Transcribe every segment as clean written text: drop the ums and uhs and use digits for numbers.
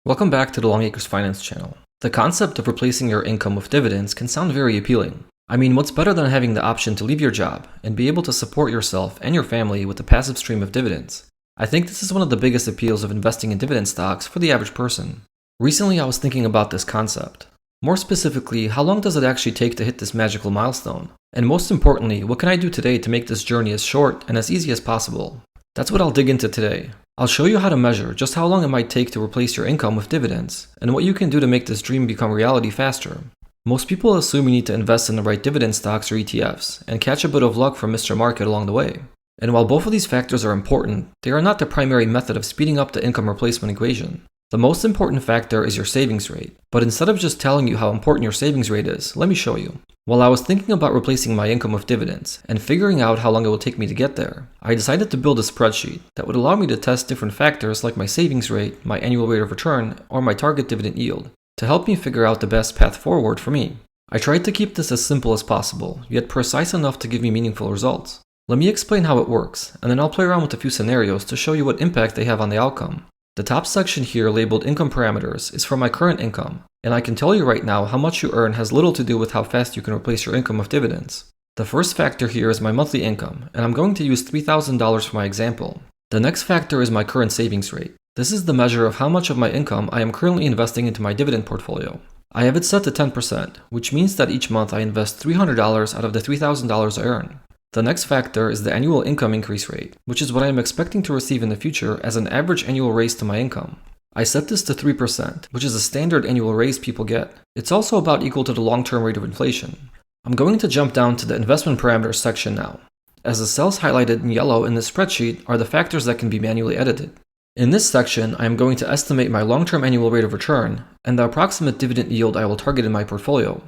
Welcome back to the Longacres Finance channel. The concept of replacing your income with dividends can sound very appealing. I mean, what's better than having the option to leave your job and be able to support yourself and your family with a passive stream of dividends? I think this is one of the biggest appeals of investing in dividend stocks for the average person. Recently, I was thinking about this concept. More specifically, how long does it actually take to hit this magical milestone? And most importantly, what can I do today to make this journey as short and as easy as possible? That's what I'll dig into today. I'll show you how to measure just how long it might take to replace your income with dividends, and what you can do to make this dream become reality faster. Most people assume you need to invest in the right dividend stocks or ETFs, and catch a bit of luck from Mr. Market along the way. And while both of these factors are important, they are not the primary method of speeding up the income replacement equation. The most important factor is your savings rate, but instead of just telling you how important your savings rate is, let me show you. While I was thinking about replacing my income with dividends and figuring out how long it will take me to get there, I decided to build a spreadsheet that would allow me to test different factors like my savings rate, my annual rate of return, or my target dividend yield, to help me figure out the best path forward for me. I tried to keep this as simple as possible, yet precise enough to give me meaningful results. Let me explain how it works, and then I'll play around with a few scenarios to show you what impact they have on the outcome. The top section here labeled income parameters is for my current income, and I can tell you right now how much you earn has little to do with how fast you can replace your income with dividends. The first factor here is my monthly income, and I'm going to use $3,000 for my example. The next factor is my current savings rate. This is the measure of how much of my income I am currently investing into my dividend portfolio. I have it set to 10%, which means that each month I invest $300 out of the $3,000 I earn. The next factor is the annual income increase rate, which is what I am expecting to receive in the future as an average annual raise to my income. I set this to 3%, which is a standard annual raise people get. It's also about equal to the long-term rate of inflation. I'm going to jump down to the investment parameters section now, as the cells highlighted in yellow in this spreadsheet are the factors that can be manually edited. In this section, I am going to estimate my long-term annual rate of return and the approximate dividend yield I will target in my portfolio.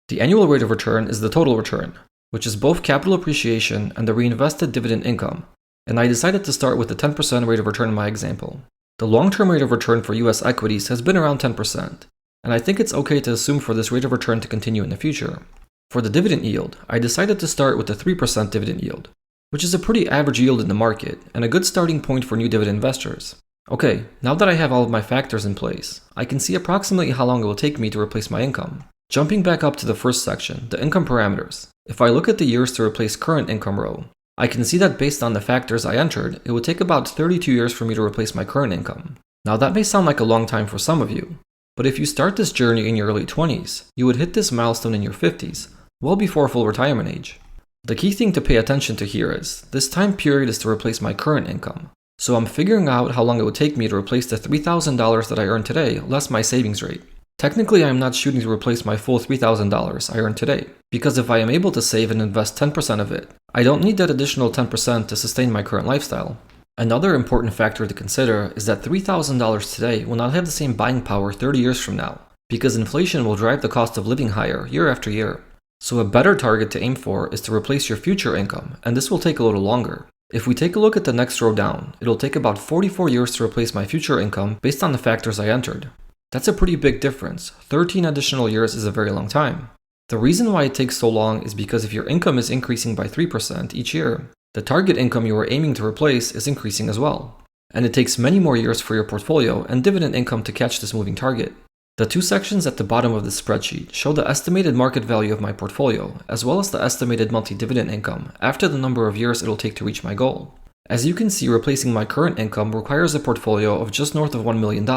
The annual rate of return is the total return, which is both capital appreciation and the reinvested dividend income, and I decided to start with the 10% rate of return in my example. The long-term rate of return for US equities has been around 10%, and I think it's okay to assume for this rate of return to continue in the future. For the dividend yield, I decided to start with the 3% dividend yield, which is a pretty average yield in the market and a good starting point for new dividend investors. Okay, now that I have all of my factors in place, I can see approximately how long it will take me to replace my income. Jumping back up to the first section, the income parameters. If I look at the years to replace current income row, I can see that based on the factors I entered, it would take about 32 years for me to replace my current income. Now that may sound like a long time for some of you, but if you start this journey in your early 20s, you would hit this milestone in your 50s, well before full retirement age. The key thing to pay attention to here is, this time period is to replace my current income. So I'm figuring out how long it would take me to replace the $3,000 that I earn today, less my savings rate. Technically, I am not shooting to replace my full $3,000 I earn today, because if I am able to save and invest 10% of it, I don't need that additional 10% to sustain my current lifestyle. Another important factor to consider is that $3,000 today will not have the same buying power 30 years from now, because inflation will drive the cost of living higher year after year. So a better target to aim for is to replace your future income, and this will take a little longer. If we take a look at the next row down, it'll take about 44 years to replace my future income based on the factors I entered. That's a pretty big difference. 13 additional years is a very long time. The reason why it takes so long is because if your income is increasing by 3% each year, the target income you are aiming to replace is increasing as well. And it takes many more years for your portfolio and dividend income to catch this moving target. The two sections at the bottom of the spreadsheet show the estimated market value of my portfolio, as well as the estimated monthly dividend income after the number of years it'll take to reach my goal. As you can see, replacing my current income requires a portfolio of just north of $1 million.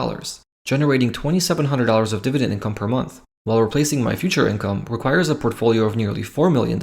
Generating $2,700 of dividend income per month, while replacing my future income requires a portfolio of nearly $4 million.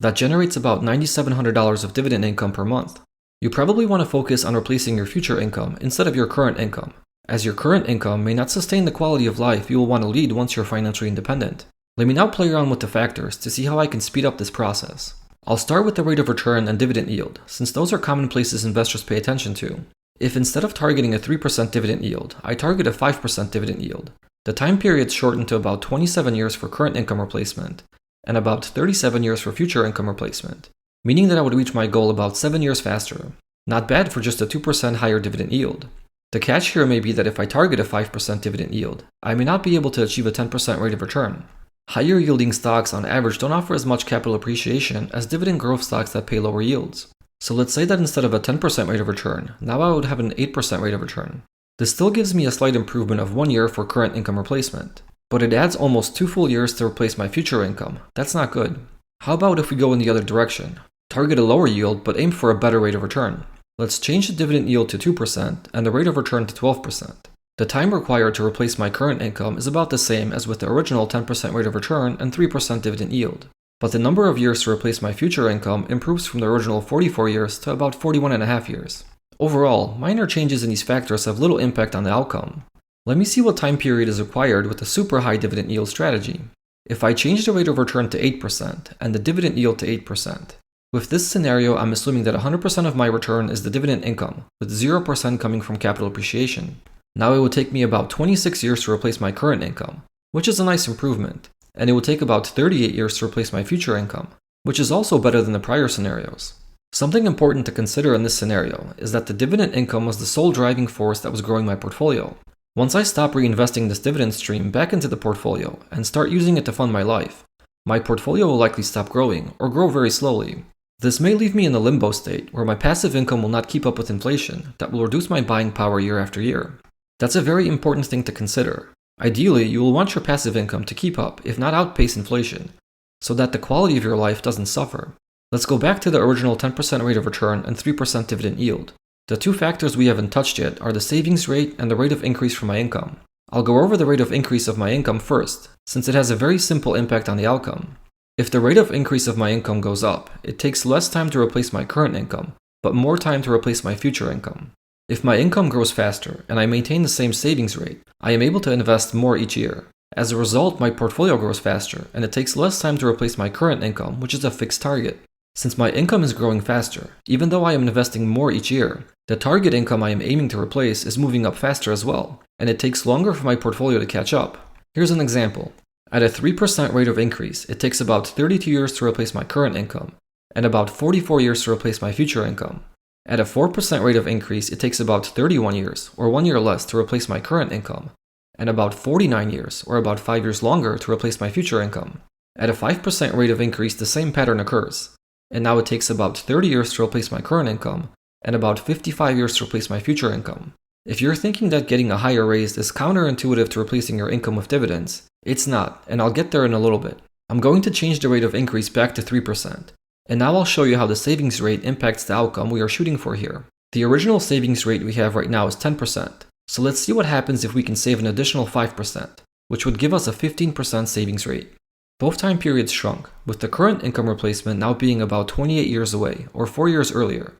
That generates about $9,700 of dividend income per month. You probably want to focus on replacing your future income instead of your current income, as your current income may not sustain the quality of life you will want to lead once you're financially independent. Let me now play around with the factors to see how I can speed up this process. I'll start with the rate of return and dividend yield, since those are common places investors pay attention to. If instead of targeting a 3% dividend yield, I target a 5% dividend yield, the time period shortened to about 27 years for current income replacement, and about 37 years for future income replacement, meaning that I would reach my goal about 7 years faster. Not bad for just a 2% higher dividend yield. The catch here may be that if I target a 5% dividend yield, I may not be able to achieve a 10% rate of return. Higher yielding stocks on average don't offer as much capital appreciation as dividend growth stocks that pay lower yields. So let's say that instead of a 10% rate of return, now I would have an 8% rate of return. This still gives me a slight improvement of 1 year for current income replacement, but it adds almost 2 full years to replace my future income. That's not good. How about if we go in the other direction? Target a lower yield, but aim for a better rate of return. Let's change the dividend yield to 2% and the rate of return to 12%. The time required to replace my current income is about the same as with the original 10% rate of return and 3% dividend yield. But the number of years to replace my future income improves from the original 44 years to about 41.5 years. Overall, minor changes in these factors have little impact on the outcome. Let me see what time period is required with the super high dividend yield strategy. If I change the rate of return to 8% and the dividend yield to 8%, with this scenario, I'm assuming that 100% of my return is the dividend income, with 0% coming from capital appreciation. Now it would take me about 26 years to replace my current income, which is a nice improvement, and it would take about 38 years to replace my future income, which is also better than the prior scenarios. Something important to consider in this scenario is that the dividend income was the sole driving force that was growing my portfolio. Once I stop reinvesting this dividend stream back into the portfolio and start using it to fund my life, my portfolio will likely stop growing or grow very slowly. This may leave me in a limbo state where my passive income will not keep up with inflation that will reduce my buying power year after year. That's a very important thing to consider. Ideally, you will want your passive income to keep up, if not outpace inflation, so that the quality of your life doesn't suffer. Let's go back to the original 10% rate of return and 3% dividend yield. The two factors we haven't touched yet are the savings rate and the rate of increase for my income. I'll go over the rate of increase of my income first, since it has a very simple impact on the outcome. If the rate of increase of my income goes up, it takes less time to replace my current income, but more time to replace my future income. If my income grows faster and I maintain the same savings rate, I am able to invest more each year. As a result, my portfolio grows faster and it takes less time to replace my current income, which is a fixed target. Since my income is growing faster, even though I am investing more each year, the target income I am aiming to replace is moving up faster as well, and it takes longer for my portfolio to catch up. Here's an example. At a 3% rate of increase, it takes about 32 years to replace my current income, and about 44 years to replace my future income. At a 4% rate of increase, it takes about 31 years, or 1 year less, to replace my current income, and about 49 years, or about 5 years longer, to replace my future income. At a 5% rate of increase, the same pattern occurs, and now it takes about 30 years to replace my current income, and about 55 years to replace my future income. If you're thinking that getting a higher raise is counterintuitive to replacing your income with dividends, it's not, and I'll get there in a little bit. I'm going to change the rate of increase back to 3%. And now I'll show you how the savings rate impacts the outcome we are shooting for here. The original savings rate we have right now is 10%, so let's see what happens if we can save an additional 5%, which would give us a 15% savings rate. Both time periods shrunk, with the current income replacement now being about 28 years away, or 4 years earlier,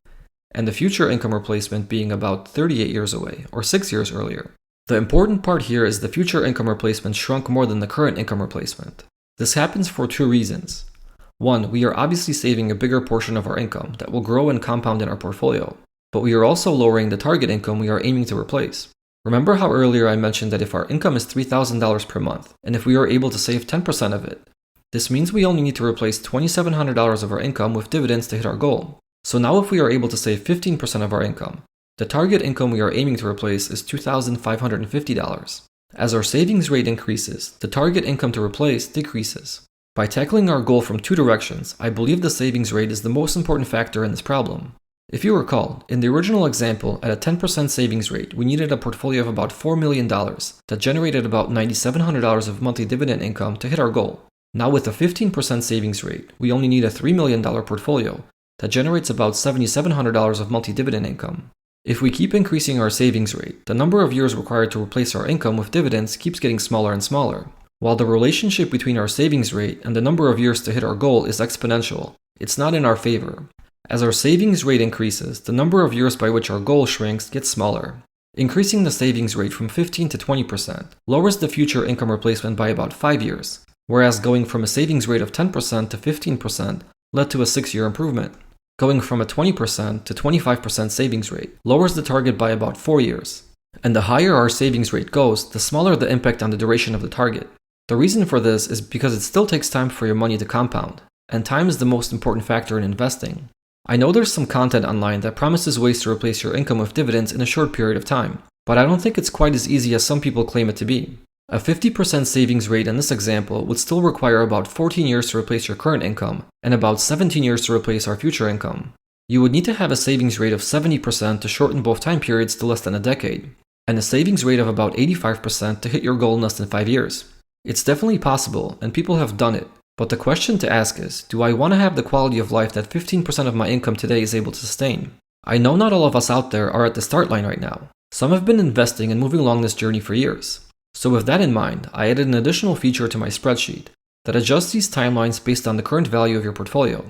and the future income replacement being about 38 years away, or 6 years earlier. The important part here is the future income replacement shrunk more than the current income replacement. This happens for two reasons. One, we are obviously saving a bigger portion of our income that will grow and compound in our portfolio, but we are also lowering the target income we are aiming to replace. Remember how earlier I mentioned that if our income is $3,000 per month, and if we are able to save 10% of it, this means we only need to replace $2,700 of our income with dividends to hit our goal. So now if we are able to save 15% of our income, the target income we are aiming to replace is $2,550. As our savings rate increases, the target income to replace decreases. By tackling our goal from two directions, I believe the savings rate is the most important factor in this problem. If you recall, in the original example, at a 10% savings rate, we needed a portfolio of about $4 million that generated about $9,700 of monthly dividend income to hit our goal. Now with a 15% savings rate, we only need a $3 million portfolio that generates about $7,700 of monthly dividend income. If we keep increasing our savings rate, the number of years required to replace our income with dividends keeps getting smaller and smaller. While the relationship between our savings rate and the number of years to hit our goal is exponential, it's not in our favor. As our savings rate increases, the number of years by which our goal shrinks gets smaller. Increasing the savings rate from 15 to 20% lowers the future income replacement by about 5 years, whereas going from a savings rate of 10% to 15% led to a 6-year improvement. Going from a 20% to 25% savings rate lowers the target by about 4 years. And the higher our savings rate goes, the smaller the impact on the duration of the target. The reason for this is because it still takes time for your money to compound, and time is the most important factor in investing. I know there's some content online that promises ways to replace your income with dividends in a short period of time, but I don't think it's quite as easy as some people claim it to be. A 50% savings rate in this example would still require about 14 years to replace your current income, and about 17 years to replace our future income. You would need to have a savings rate of 70% to shorten both time periods to less than a decade. and a savings rate of about 85% to hit your goal in less than 5 years. It's definitely possible, and people have done it. But the question to ask is, do I want to have the quality of life that 15% of my income today is able to sustain? I know not all of us out there are at the start line right now. Some have been investing and moving along this journey for years. So with that in mind, I added an additional feature to my spreadsheet that adjusts these timelines based on the current value of your portfolio.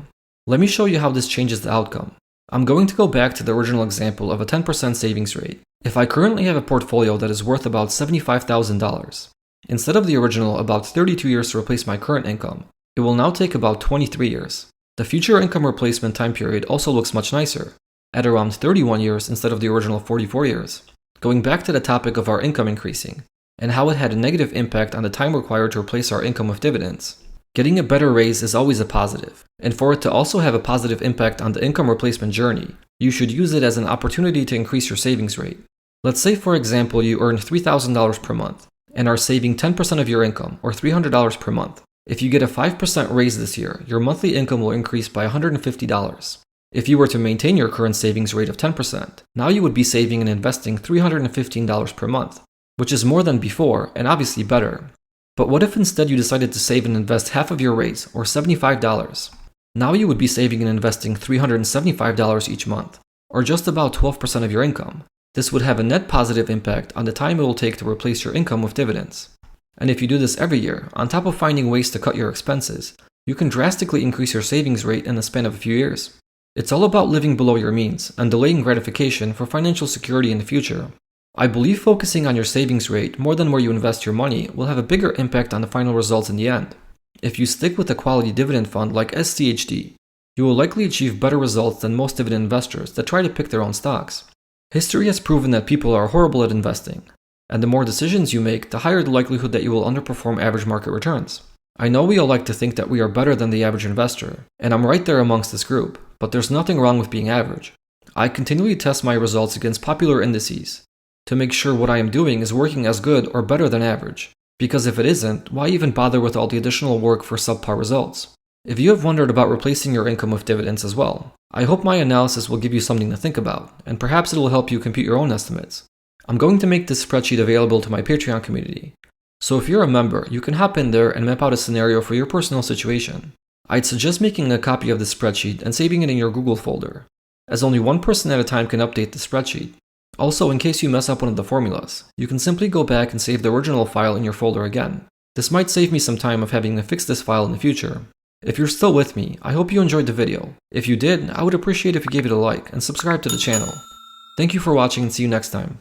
Let me show you how this changes the outcome. I'm going to go back to the original example of a 10% savings rate. If I currently have a portfolio that is worth about $75,000, instead of the original about 32 years to replace my current income, it will now take about 23 years. The future income replacement time period also looks much nicer, at around 31 years instead of the original 44 years. Going back to the topic of our income increasing, and how it had a negative impact on the time required to replace our income with dividends. Getting a better raise is always a positive, and for it to also have a positive impact on the income replacement journey, you should use it as an opportunity to increase your savings rate. Let's say, for example, you earn $3,000 per month and are saving 10% of your income, or $300 per month. If you get a 5% raise this year, your monthly income will increase by $150. If you were to maintain your current savings rate of 10%, now you would be saving and investing $315 per month, which is more than before and obviously better. But what if instead you decided to save and invest half of your raise, or $75? Now you would be saving and investing $375 each month, or just about 12% of your income. This would have a net positive impact on the time it will take to replace your income with dividends. And if you do this every year, on top of finding ways to cut your expenses, you can drastically increase your savings rate in the span of a few years. It's all about living below your means and delaying gratification for financial security in the future. I believe focusing on your savings rate more than where you invest your money will have a bigger impact on the final results in the end. If you stick with a quality dividend fund like SCHD, you will likely achieve better results than most dividend investors that try to pick their own stocks. History has proven that people are horrible at investing, and the more decisions you make, the higher the likelihood that you will underperform average market returns. I know we all like to think that we are better than the average investor, and I'm right there amongst this group, but there's nothing wrong with being average. I continually test my results against popular indices to make sure what I am doing is working as good or better than average, because if it isn't, why even bother with all the additional work for subpar results? If you have wondered about replacing your income with dividends as well, I hope my analysis will give you something to think about, and perhaps it will help you compute your own estimates. I'm going to make this spreadsheet available to my Patreon community, so if you're a member, you can hop in there and map out a scenario for your personal situation. I'd suggest making a copy of the spreadsheet and saving it in your Google folder, as only one person at a time can update the spreadsheet. Also, in case you mess up one of the formulas, you can simply go back and save the original file in your folder again. This might save me some time of having to fix this file in the future. If you're still with me, I hope you enjoyed the video. If you did, I would appreciate if you gave it a like and subscribe to the channel. Thank you for watching and see you next time.